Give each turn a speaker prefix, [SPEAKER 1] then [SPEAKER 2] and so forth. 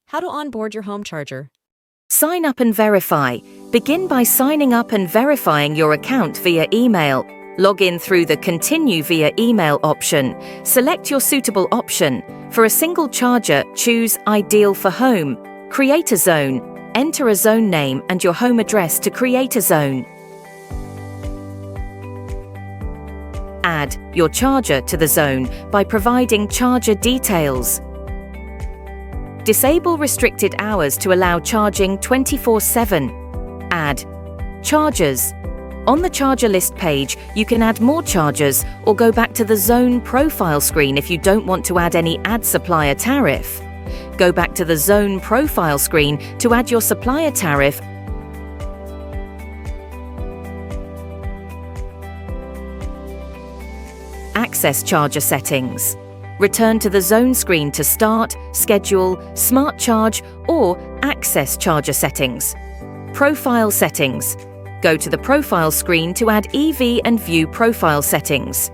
[SPEAKER 1] How to onboard your home charger.
[SPEAKER 2] Sign up and verify. Begin by signing up and verifying your account via email. Log in through the Continue via email option. Select your suitable option. For a single charger, choose Ideal for Home. Create a zone. Enter a zone name and your home address to create a zone. Add your charger to the zone by providing charger details. Disable restricted hours to allow charging 24/7. Add chargers. On the charger list page, you can add more chargers or go back to the zone profile screen if you don't want to add any add supplier tariff. Go back to the zone profile screen to add your supplier tariff. Access charger settings. Return to the zone screen to start, schedule, smart charge, or access charger settings. Profile settings. Go to the profile screen to add EV and view profile settings.